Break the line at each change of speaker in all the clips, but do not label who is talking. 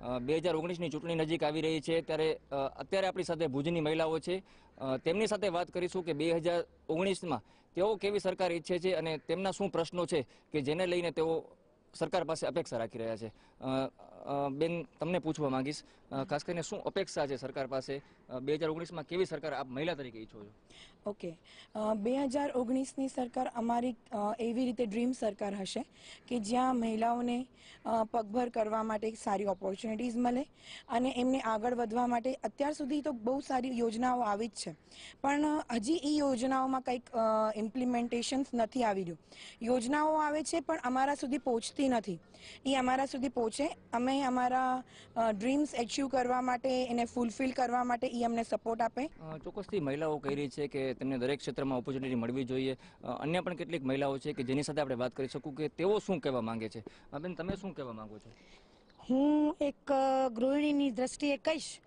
2019ની ચૂંટણી નજીક આવી રહી છે ત્યારે અત્યારે આપણી સાથે ભુજની મહિલાઓ છે. તેમની સાથે વાત કરીશું કે 2019માં તેઓ કેવી સરકાર ઈચ્છે છે અને તેમના શું પ્રશ્નો છે કે જેને લઈને તેઓ સરકાર પાસે અપેક્ષા રાખી રહ્યા છે. બેન, તમને પૂછવા માંગીશ, ખાસ કરીને શું અપેક્ષા છે સરકાર પાસે? 2019માં કેવી સરકાર આપ મહિલા તરીકે ઈચ્છો છો?
ઓકે, 2019ની સરકાર અમારી એવી રીતે ડ્રીમ સરકાર હશે કે જ્યાં મહિલાઓને પગભર કરવા માટે સારી ઓપોર્ચ્યુનિટીઝ મળે અને એમને આગળ વધવા માટે અત્યાર સુધી તો બહુ સારી યોજનાઓ આવી જ છે, પણ હજી એ યોજનાઓમાં કંઈક ઇમ્પ્લિમેન્ટેશન્સ નથી આવી રહ્યું. યોજનાઓ આવે છે પણ અમારા સુધી પહોંચતી નથી. એ અમારા સુધી પહોંચે, અમે અમારા ડ્રીમ્સ એચીવ કરવા માટે, એને ફૂલફિલ કરવા માટે એ અમને સપોર્ટ આપે.
ચોક્કસથી મહિલાઓ કહી રહી છે કે તેમને દરેક ક્ષેત્રમાં ઓપોર્ચ્યુનિટી મળવી જોઈએ. અન્ય પણ કેટલીક મહિલાઓ છે કે જેની સાથે આપણે વાત કરી શકું કે તેઓ શું કહેવા માંગે છે. બેન, તમે શું કહેવા માંગો છો?
હું એક ગૃહિણીની દ્રષ્ટિએ કહીશ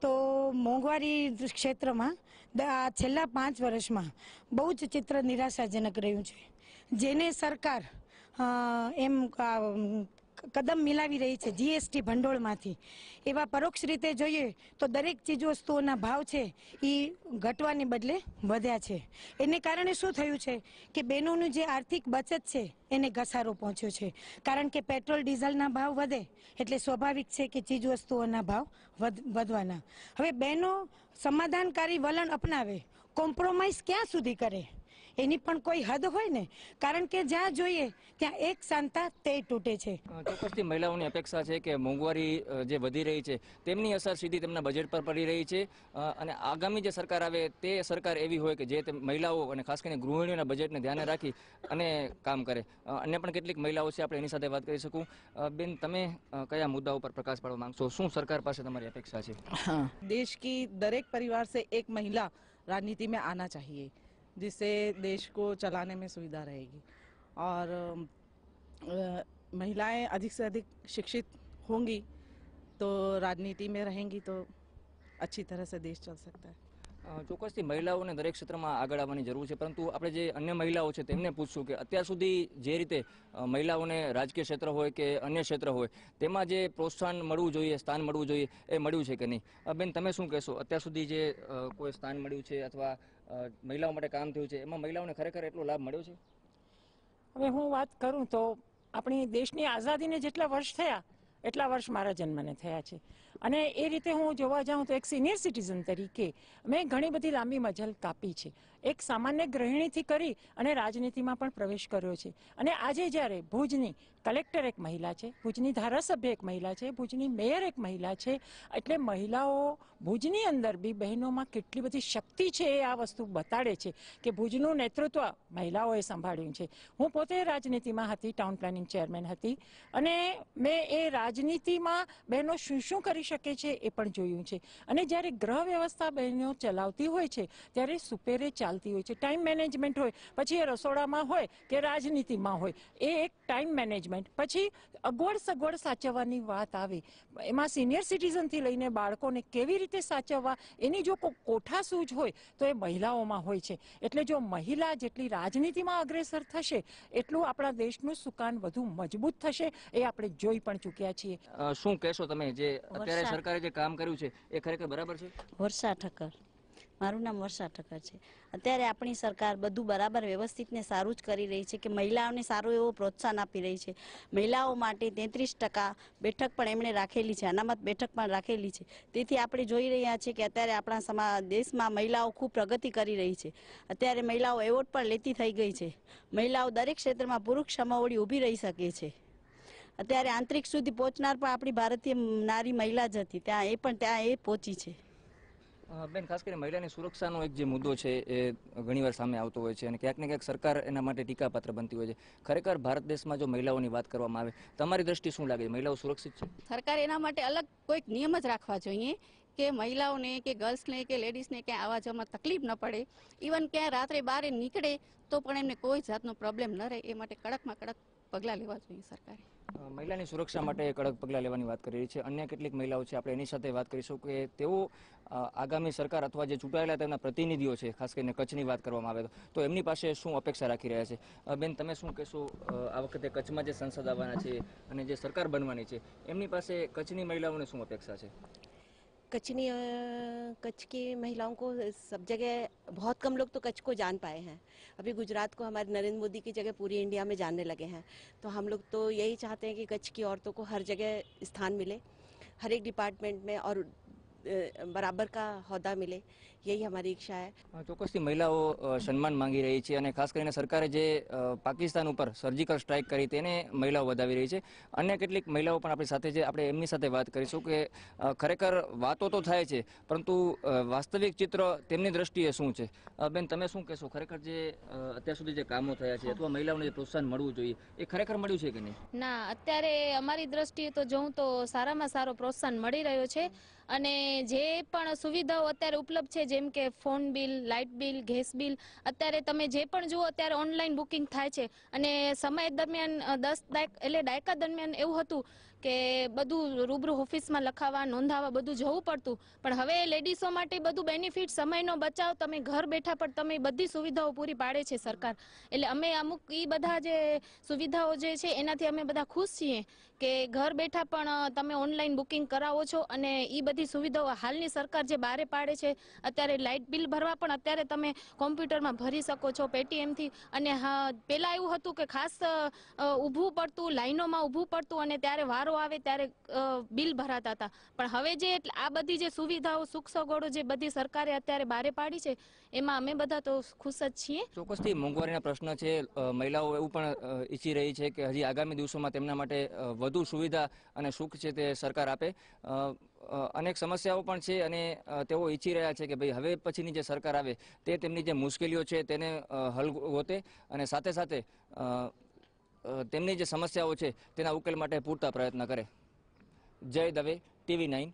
તો મોંઘવારી ક્ષેત્રમાં છેલ્લા 5 વર્ષમાં બહુ જ ચિત્ર નિરાશાજનક રહ્યું છે, જેને સરકાર એમ કદમ મિલાવી રહી છે જીએસટી ભંડોળમાંથી. એવા પરોક્ષ રીતે જોઈએ તો દરેક ચીજ વસ્તુઓના ભાવ છે એ ઘટવાને બદલે વધ્યા છે. એને કારણે શું થયું છે કે બહેનોનું જે આર્થિક બચત છે એને ઘસારો પહોંચ્યો છે, કારણ કે પેટ્રોલ ડીઝલના ભાવ વધે એટલે સ્વાભાવિક છે કે ચીજ વસ્તુઓના ભાવ વધવાના. હવે બહેનો સમાધાનકારી વલણ અપનાવે, કોમ્પ્રોમાઇઝ ક્યાં સુધી કરે એની પણ કોઈ હદ હોય ને, કારણ કે જ્યાં જોઈએ ત્યાં એક સાંતા તે તૂટે છે.
ચોક્કસથી મહિલાઓની અપેક્ષા છે કે મોંઘવારી જે વધી રહી છે તેમની અસર સીધી તેમના બજેટ પર પડી રહી છે અને આગામી જે સરકાર આવે તે સરકાર એવી હોય કે જે મહિલાઓ અને ખાસ કરીને ગૃહિણીઓના બજેટને ધ્યાને રાખી અને કામ કરે. અન્ય પણ કેટલીક મહિલાઓ છે, આપણે એની સાથે વાત કરી શકું. બેન, તમે કયા મુદ્દા ઉપર પ્રકાશ પાડવા માંગશો? શું સરકાર પાસે તમારી અપેક્ષા છે?
देश की दरेक परिवार से एक महिला राजनीति में आना चाहिए, जिससे देश को चलाने में सुविधा रहेगी और महिलाएं अधिक से अधिक शिक्षित होंगी तो राजनीति में रहेंगी तो अच्छी तरह से देश चल सकता है.
ચોક્કસથી મહિલાઓને દરેક ક્ષેત્રમાં આગળ આવવાની જરૂર છે, પરંતુ આપણે જે અન્ય મહિલાઓ છે તેમને પૂછશું કે અત્યાર સુધી જે રીતે મહિલાઓને રાજકીય ક્ષેત્ર હોય કે અન્ય ક્ષેત્ર હોય તેમાં જે પ્રોત્સાહન મળવું જોઈએ, સ્થાન મળવું જોઈએ, એ મળ્યું છે કે નહીં? બેન, તમે શું કહેશો? અત્યાર સુધી જે કોઈ સ્થાન મળ્યું છે અથવા મહિલાઓ માટે કામ થયું છે એમાં મહિલાઓને ખરેખર એટલો લાભ મળ્યો છે?
હવે હું વાત કરું તો આપણી દેશની આઝાદીને જેટલા વર્ષ થયા એટલા વર્ષ મારા જન્મને થયા છે, અને એ રીતે હું જોવા જાઉં તો એક સિનિયર સિટીઝન તરીકે મેં ઘણી બધી લાંબી મજલ કાપી છે. એક સામાન્ય ગૃહિણીથી કરી અને રાજનીતિમાં પણ પ્રવેશ કર્યો છે, અને આજે જ્યારે ભુજની કલેક્ટર એક મહિલા છે, ભુજની ધારાસભ્ય એક મહિલા છે, ભુજની મેયર એક મહિલા છે, એટલે મહિલાઓ ભુજની અંદર બી બહેનોમાં કેટલી બધી શક્તિ છે એ આ વસ્તુ બતાડે છે કે ભુજનું નેતૃત્વ મહિલાઓએ સંભાળ્યું છે. હું પોતે રાજનીતિમાં હતી, ટાઉન પ્લાનિંગ ચેરમેન હતી, અને મેં એ રાજનીતિમાં બહેનો શું શું કરી શકે છે એ પણ જોયું છે. અને જ્યારે ગ્રહ વ્યવસ્થા બહેનો ચલાવતી હોય છે ત્યારે સુપેરે ચાલતી હોય છે. ટાઈમ મેનેજમેન્ટ હોય, પછી એ રસોડામાં હોય કે રાજનીતિમાં હોય, એ એક ટાઈમ મેનેજમેન્ટ. પછી અગવડ સગવડ સાચવવાની વાત આવે, એમાં સિનિયર સિટીઝનથી લઈને બાળકોને કેવી રીતે સાચવવા એની જો કોઠાસૂઝ હોય તો એ મહિલાઓમાં હોય છે. એટલે જો મહિલા જેટલી રાજનીતિમાં અગ્રેસર થશે એટલું આપણા દેશનું સુકાન વધુ મજબૂત થશે, એ આપણે જોઈ પણ ચૂક્યા છીએ.
શું કહેશો તમે, જે અત્યારે સરકારે જે કામ કર્યું છે એ ખરેખર બરાબર છે?
વર્ષા ઠક્કર, મારું નામ વર્ષા ઠક્કર છે. અત્યારે આપણી સરકાર બધું બરાબર વ્યવસ્થિત ને સારું જ કરી રહી છે કે મહિલાઓને સારું એવું પ્રોત્સાહન આપી રહી છે. મહિલાઓ માટે 33% બેઠક પણ એમણે રાખેલી છે, અનામત બેઠક પણ રાખેલી છે. તેથી આપણે જોઈ રહ્યા છીએ કે અત્યારે આપણા દેશમાં મહિલાઓ ખૂબ પ્રગતિ કરી રહી છે. અત્યારે મહિલાઓ એવોર્ડ પણ લેતી થઈ ગઈ છે. મહિલાઓ દરેક ક્ષેત્રમાં પુરુષ સમોવડી ઊભી રહી શકે છે. અત્યારે આંતરિક સુધી પહોંચનાર પણ આપણી ભારતીય નારી મહિલા જ હતી, ત્યાં એ પહોંચી છે.
બેન, ખાસ કરીને મહિલાની સુરક્ષાનો એક જે મુદ્દો છે એ ઘણીવાર સામે આવતો હોય છે અને ક્યાંક ને ક્યાંક સરકાર એના માટે ટીકાપાત્ર બનતી હોય છે. ખરેખર ભારત દેશમાં જો મહિલાઓની વાત કરવામાં આવે, તમારી દ્રષ્ટિ શું લાગે છે? મહિલાઓ સુરક્ષિત છે?
સરકાર એના માટે અલગ કોઈક નિયમ જ રાખવા જોઈએ કે મહિલાઓને કે ગર્લ્સને કે લેડીઝને ક્યાંય આવવા જવામાં તકલીફ ન પડે. ઇવન ક્યાંય રાત્રે બહાર નીકળે તો પણ એમને કોઈ જાતનો પ્રોબ્લેમ ન રહે, એ માટે કડકમાં કડક પગલાં લેવા જોઈએ સરકારે.
મહિલાની સુરક્ષા માટે કડક પગલાં લેવાની વાત કરી રહી છે. અન્ય કેટલીક મહિલાઓ છે, આપણે એની સાથે વાત કરીશું કે તેઓ આગામી સરકાર અથવા જે ચૂંટાયેલા તેમના પ્રતિનિધિઓ છે, ખાસ કરીને કચ્છની વાત કરવામાં આવે તો એમની પાસે શું અપેક્ષા રાખી રહ્યા છે? બેન, તમે શું કહેશો? આ વખતે કચ્છમાં જે સંસદ આવવાના છે અને જે સરકાર બનવાની છે, એમની પાસે કચ્છની મહિલાઓને શું અપેક્ષા છે?
कच्छ की महिलाओं को सब जगह बहुत कम लोग तो कच्छ को जान पाए हैं. अभी गुजरात को हमारे नरेंद्र मोदी की जगह पूरी इंडिया में जानने लगे हैं. तो हम लोग तो यही चाहते हैं कि कच्छ की औरतों को हर जगह स्थान मिले, हर एक डिपार्टमेंट में और बराबर का होदा मिले. यही हमारी इच्छा है.
ચોક્કસથી મહિલાઓ સન્માન માંગી રહી છે અને ખાસ કરીને સરકારે જે પાકિસ્તાન ઉપર સર્જિકલ સ્ટ્રાઇક કરી તેને મહિલાઓ વધાવી રહી છે. અન્ય કેટલીક મહિલાઓ પણ આપણી સાથે છે, આપણે એમની સાથે વાત કરીશું કે ખરેખર વાતો તો થાય છે પરંતુ વાસ્તવિક ચિત્ર તેમની દ્રષ્ટિએ શું છે? બેન, તમે શું કહેશો? ખરેખર જે અત્યાર સુધી જે કામો થયા છે અથવા મહિલાઓને જે પ્રોત્સાહન મળવું જોઈએ એ ખરેખર મળ્યું છે કે નહીં?
ના, અત્યારે અમારી દ્રષ્ટિએ તો જોઉં તો સારામાં સારો પ્રોત્સાહન મળી રહ્યો છે અને જે પણ સુવિધાઓ અત્યારે ઉપલબ્ધ છે, જેમ કે phone bill, light bill, gas bill, અત્યારે તમે જે પણ જુઓ અત્યારે ઓનલાઈન બુકિંગ થાય છે. અને સમય દરમિયાન દાયકા દરમિયાન એવું હતું કે બધું રૂબરૂ ઓફિસમાં લખાવા, નોંધાવા બધું જવું પડતું, પણ હવે લેડીઝો માટે બધું બેનિફિટ, સમયનો બચાવ, તમે ઘર બેઠા પણ તમે બધી સુવિધાઓ પૂરી પાડે છે સરકાર. એટલે અમે અમુક એ બધા જે સુવિધાઓ જે છે એનાથી અમે બધા ખુશ છીએ કે ઘર બેઠા પણ તમે ઓનલાઈન બુકિંગ કરાવો છો અને એ બધી સુવિધાઓ હાલની સરકાર જે બહાર પાડે છે. અત્યારે લાઇટ બિલ ભરવા પણ અત્યારે તમે કોમ્પ્યુટરમાં ભરી શકો છો પેટીએમથી. અને હા, પહેલાં એવું હતું કે ખાસ ઊભું પડતું, લાઈનોમાં ઊભું પડતું અને ત્યારે વારો આવે ત્યારે બિલ ભરાતા હતા. પણ હવે જે આ બધી જે સુવિધાઓ, સુખ સગવડો જે બધી સરકારે અત્યારે બહાર પાડી છે એમાં અમે બધા તો ખુશ જ છીએ.
ચોક્કસથી મોંઘવારીના પ્રશ્ન છે. મહિલાઓ એવું પણ ઈચ્છી રહી છે કે હજી આગામી દિવસોમાં તેમના માટે વધુ સુવિધા અને સુખ છે તે સરકાર આપે. અનેક સમસ્યાઓ પણ છે અને તેઓ ઈચ્છી રહ્યા છે કે ભાઈ હવે પછીની જે સરકાર આવે તે તેમની જે મુશ્કેલીઓ છે તેને હલ ગોતે અને સાથે સાથે તેમની જે સમસ્યાઓ છે તેના ઉકેલ માટે પૂરતા પ્રયત્ન કરે. જય દવે, TV9